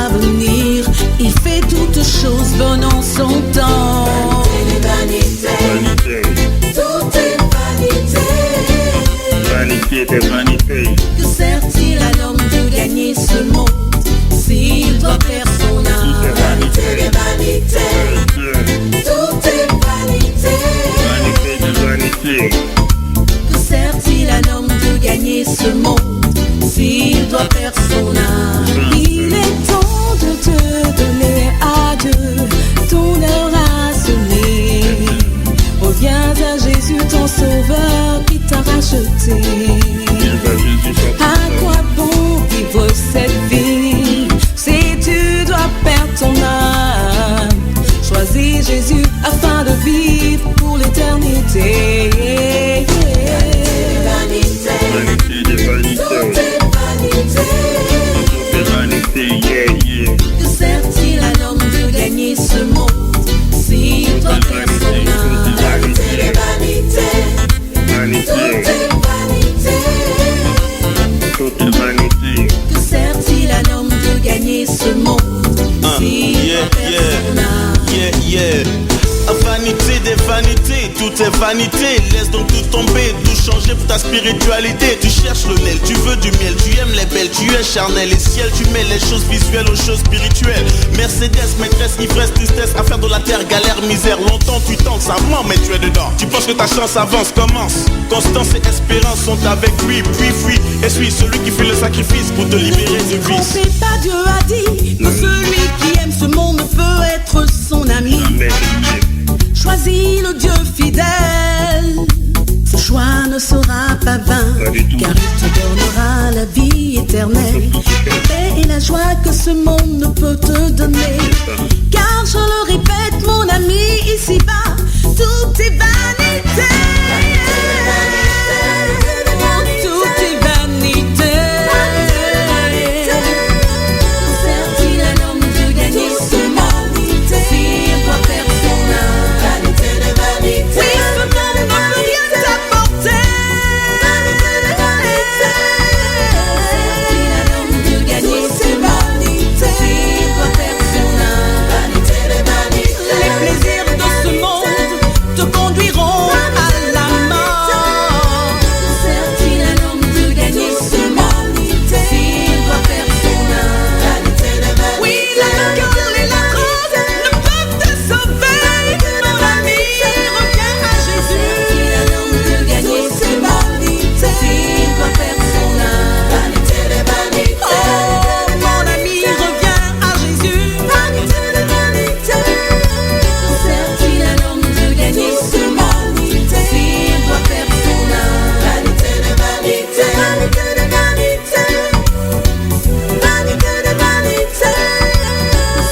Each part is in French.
à venir. Il fait toutes choses bonnes en son temps. Vanité, vanité, tout est vanité. Vanité des vanités. Que sert-il à l'homme de gagner ce monde s'il doit perdre son âme? Vanité des vanités, tout est vanité. Vanité des vanités. Que sert-il à l'homme de gagner ce monde s'il doit perdre son âme? Il est temps de te donner à Dieu, ton heure a sonné. Reviens à Jésus ton sauveur qui t'a racheté. À quoi bon vivre cette vie si tu dois perdre ton âme? Choisis Jésus afin de vivre pour l'éternité. Vanité, Vanité des vanités. tout est vanité. Tout est vanité, yeah, yeah. Que sert-il à l'homme de gagner ce monde s'il doit perdre son âme? Vanité, vanité, Vanité. tout est vanité. Tout est vanité. Que sert-il à l'homme de gagner ce monde s'il doit perdre son âme? Vanité des vanités, tout est vanité. Laisse donc tout tomber, tout changer pour ta spiritualité. Tu cherches le miel, tu veux du miel, tu aimes les belles, tu es charnel. Les ciels, tu mets les choses visuelles aux choses spirituelles. Mercedes, maîtresse, ivresse, tristesse, affaire de la terre, galère, misère. Longtemps tu tentes, ça ment, mais tu es dedans. Tu penses que ta chance avance, commence. Constance et espérance sont avec lui, puis fuis. Et suis celui qui fait le sacrifice pour te libérer du vice. Ne pas, Dieu a dit que celui qui aime ce monde peut être son ami. Choisis le Dieu fidèle, ce choix ne sera pas vain, car il te donnera la vie éternelle, la paix et la joie que ce monde ne peut te donner. Car je le répète, mon ami, ici-bas, tout est vanité. Tout est vanité. Sert-il à l'homme de gagner ce monde s'il doit perdre son âme? Vanité de vanité. Oui, ce monde ne peut rien t'apporter. Vanité de vanité. Sert-il à l'homme de gagner ce monde s'il doit perdre son âme? Vanité de vanité. Les plaisirs de ce monde te conduiront à la mort. Sert-il à l'homme de gagner ce monde s'il doit perdre son âme? Vanité de vanité. Oui, l'alcool et la drogue ne peuvent te sauver. Mon ami, reviens à Jésus. Sert-il à l'homme de gagner ce monde s'il doit perdre son âme? Vanité de vanité. Oh, mon ami, reviens à Jésus. Vanité de vanité. Sert-il à l'homme de gagner ce monde s'il doit perdre son âme? Vanité de vanité. Vanité de vanité. Vanité de vanité.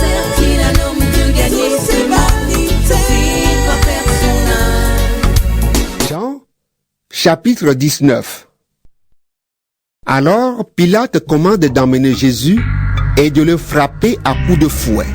Sert-il à l'homme de gagner ce monde s'il doit perdre son âme? Jean, chapitre 19. Alors Pilate commande d'emmener Jésus et de le frapper à coups de fouet.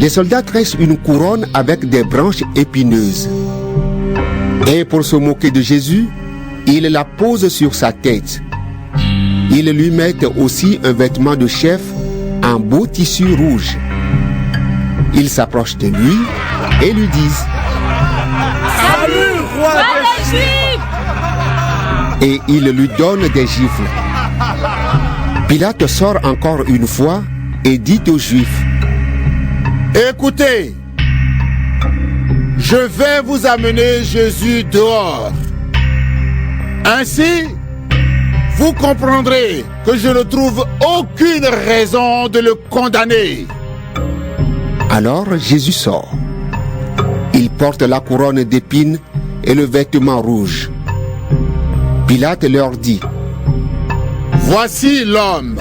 Les soldats tressent une couronne avec des branches épineuses. Et pour se moquer de Jésus, ils la posent sur sa tête. Ils lui mettent aussi un vêtement de chef en beau tissu rouge. Ils s'approchent de lui et lui disent: Salut, roi des Juifs! Et ils lui donnent des gifles. Pilate sort encore une fois et dit aux Juifs: Écoutez, je vais vous amener Jésus dehors. Ainsi, vous comprendrez que je ne trouve aucune raison de le condamner. Alors Jésus sort. Il porte la couronne d'épines et le vêtement rouge. Pilate leur dit: Voici l'homme.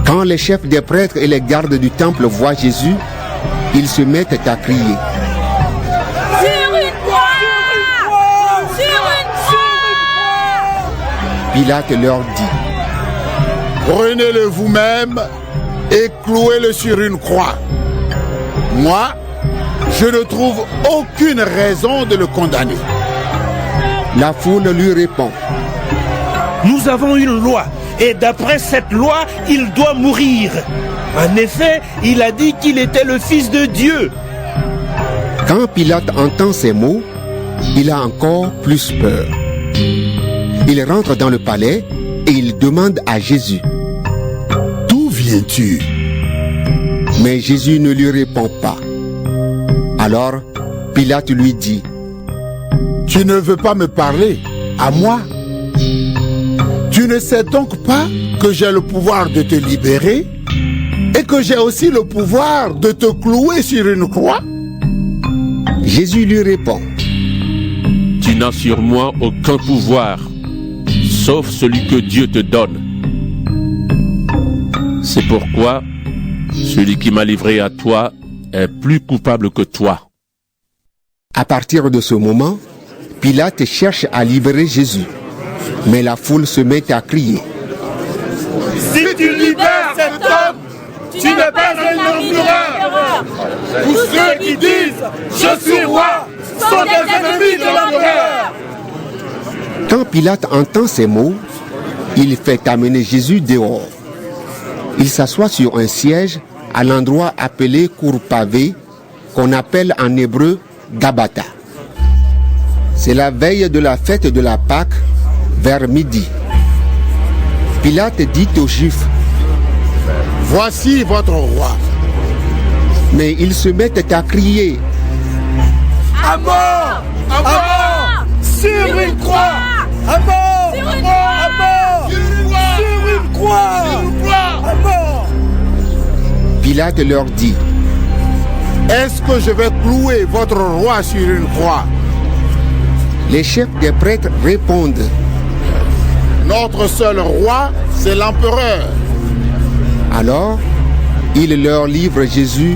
Quand les chefs des prêtres et les gardes du temple voient Jésus, ils se mettent à crier: Sur une croix! Sur une croix! Pilate leur dit: Prenez-le vous-même et clouez-le sur une croix. Moi, je ne trouve aucune raison de le condamner. La foule lui répond: Nous avons une loi et d'après cette loi, il doit mourir. En effet, il a dit qu'il était le Fils de Dieu. Quand Pilate entend ces mots, il a encore plus peur. Il rentre dans le palais et il demande à Jésus: D'où viens-tu? Mais Jésus ne lui répond pas. Alors, Pilate lui dit: Tu ne veux pas me parler à moi? Tu ne sais donc pas que j'ai le pouvoir de te libérer et que j'ai aussi le pouvoir de te clouer sur une croix? Jésus lui répond: Tu n'as sur moi aucun pouvoir, sauf celui que Dieu te donne. C'est pourquoi celui qui m'a livré à toi est plus coupable que toi. À partir de ce moment, Pilate cherche à libérer Jésus. Mais la foule se met à crier: Si tu libères cet homme, tu n'es pas un empereur. Tous ceux qui disent « Je suis roi » sont des ennemis de l'empereur. Quand Pilate entend ces mots, il fait amener Jésus dehors. Il s'assoit sur un siège à l'endroit appelé cour pavée, qu'on appelle en hébreu Gabata. C'est la veille de la fête de la Pâque, vers midi. Pilate dit aux Juifs: Voici votre roi. Mais ils se mettent à crier: À mort! À mort! Sur une croix! À mort! À mort! Sur une croix! À mort! Pilate leur dit: Est-ce que je vais clouer votre roi sur une croix? Les chefs des prêtres répondent: Notre seul roi, c'est l'empereur. Alors, il leur livre Jésus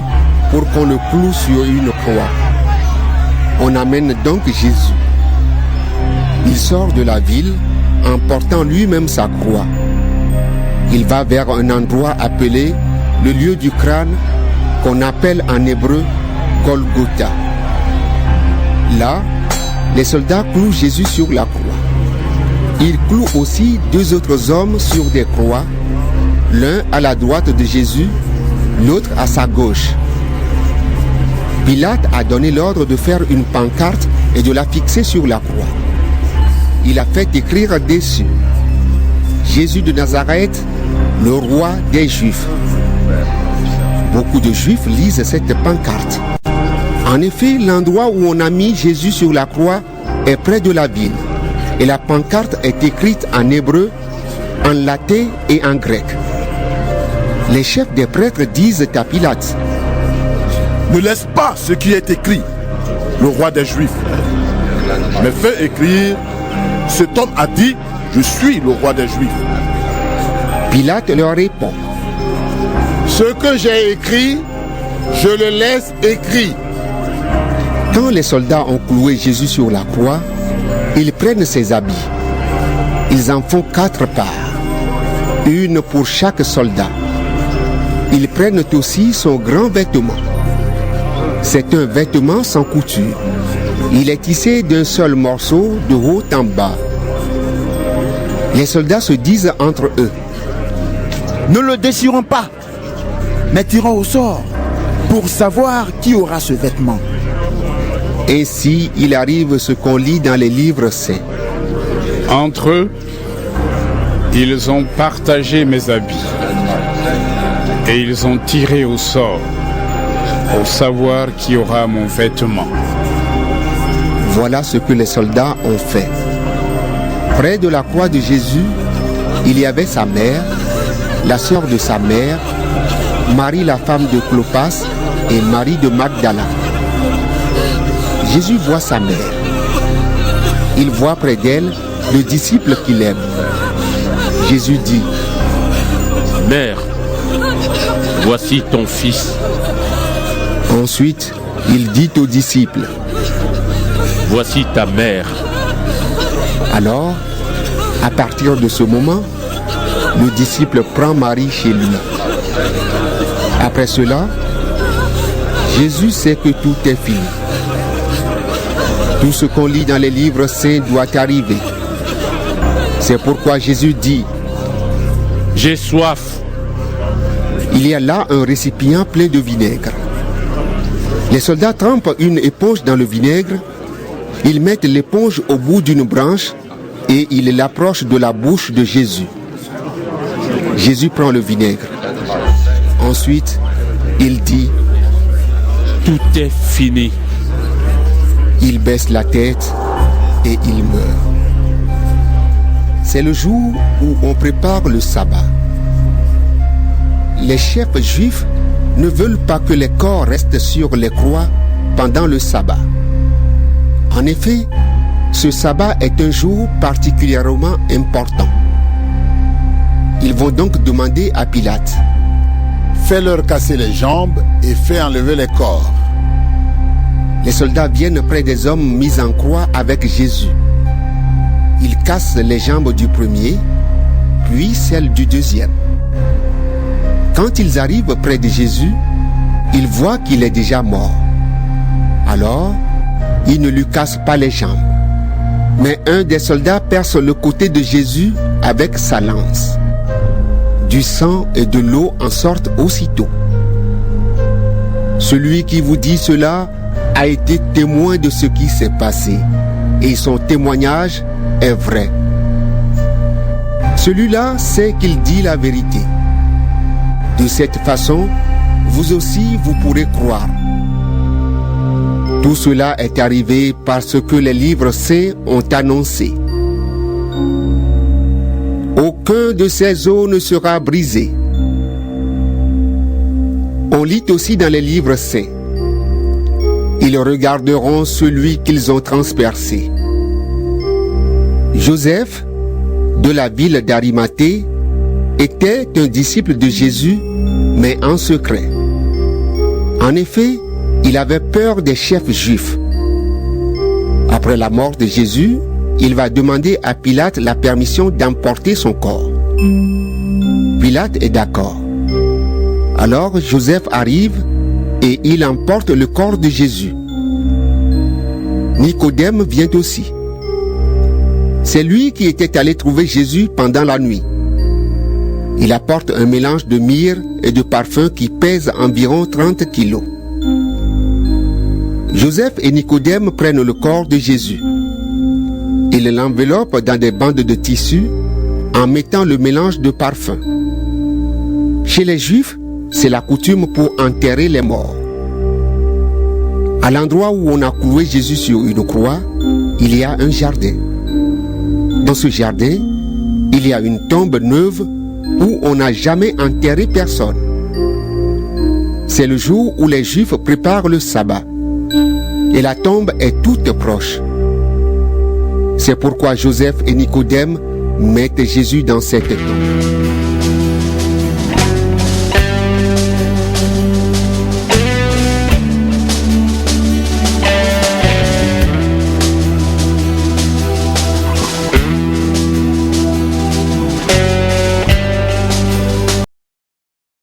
pour qu'on le cloue sur une croix. On amène donc Jésus. Il sort de la ville en portant lui-même sa croix. Il va vers un endroit appelé le lieu du crâne, qu'on appelle en hébreu Golgotha. Là, les soldats clouent Jésus sur la croix. Ils clouent aussi deux autres hommes sur des croix, l'un à la droite de Jésus, l'autre à sa gauche. Pilate a donné l'ordre de faire une pancarte et de la fixer sur la croix. Il a fait écrire dessus: Jésus de Nazareth, le roi des Juifs. Beaucoup de Juifs lisent cette pancarte. En effet, l'endroit où on a mis Jésus sur la croix est près de la ville. Et la pancarte est écrite en hébreu, en latin et en grec. Les chefs des prêtres disent à Pilate: Ne laisse pas ce qui est écrit, le roi des Juifs, mais fais écrire: Cet homme a dit, je suis le roi des Juifs. Pilate leur répond: Ce que j'ai écrit, je le laisse écrit. Quand les soldats ont cloué Jésus sur la croix, ils prennent ses habits. Ils en font 4 parts, une pour chaque soldat. Ils prennent aussi son grand vêtement. C'est un vêtement sans couture. Il est tissé d'un seul morceau de haut en bas. Les soldats se disent entre eux: Ne le déchirons pas, mais tirons au sort pour savoir qui aura ce vêtement. Ainsi, il arrive ce qu'on lit dans les livres saints. Entre eux, ils ont partagé mes habits et ils ont tiré au sort pour savoir qui aura mon vêtement. Voilà ce que les soldats ont fait. Près de la croix de Jésus, il y avait sa mère, la sœur de sa mère, Marie la femme de Clopas et Marie de Magdala. Jésus voit sa mère. Il voit près d'elle le disciple qu'il aime. Jésus dit: Mère, voici ton fils. Ensuite, il dit aux disciples: Voici ta mère. Alors, à partir de ce moment, le disciple prend Marie chez lui. Après cela, Jésus sait que tout est fini. Tout ce qu'on lit dans les livres saints doit arriver. C'est pourquoi Jésus dit: J'ai soif. Il y a là un récipient plein de vinaigre. Les soldats trempent une éponge dans le vinaigre. Ils mettent l'éponge au bout d'une branche et ils l'approchent de la bouche de Jésus. Jésus prend le vinaigre. Ensuite, il dit, « Tout est fini. » Il baisse la tête et il meurt. C'est le jour où on prépare le sabbat. Les chefs juifs ne veulent pas que les corps restent sur les croix pendant le sabbat. En effet, ce sabbat est un jour particulièrement important. Ils vont donc demander à Pilate, « Fais-leur casser les jambes et fais enlever les corps. » Les soldats viennent près des hommes mis en croix avec Jésus. Ils cassent les jambes du premier, puis celles du deuxième. Quand ils arrivent près de Jésus, ils voient qu'il est déjà mort. Alors, ils ne lui cassent pas les jambes. Mais un des soldats perce le côté de Jésus avec sa lance. Du sang et de l'eau en sortent aussitôt. Celui qui vous dit cela a été témoin de ce qui s'est passé, et son témoignage est vrai. Celui-là sait qu'il dit la vérité. De cette façon, vous aussi vous pourrez croire. Tout cela est arrivé parce que les livres saints ont annoncé. Aucun de ces os ne sera brisé. On lit aussi dans les livres saints. Ils regarderont celui qu'ils ont transpercé. Joseph, de la ville d'Arimathée, était un disciple de Jésus, mais en secret. En effet, il avait peur des chefs juifs. Après la mort de Jésus, il va demander à Pilate la permission d'emporter son corps. Pilate est d'accord. Alors Joseph arrive et il emporte le corps de Jésus. Nicodème vient aussi. C'est lui qui était allé trouver Jésus pendant la nuit. Il apporte un mélange de myrrhe et de parfum qui pèse environ 30 kilos. Joseph et Nicodème prennent le corps de Jésus. Ils l'enveloppent dans des bandes de tissu en mettant le mélange de parfum. Chez les Juifs, c'est la coutume pour enterrer les morts. À l'endroit où on a cloué Jésus sur une croix, il y a un jardin. Dans ce jardin, il y a une tombe neuve où on n'a jamais enterré personne. C'est le jour où les Juifs préparent le sabbat. Et la tombe est toute proche. C'est pourquoi Joseph et Nicodème mettent Jésus dans cette tombe.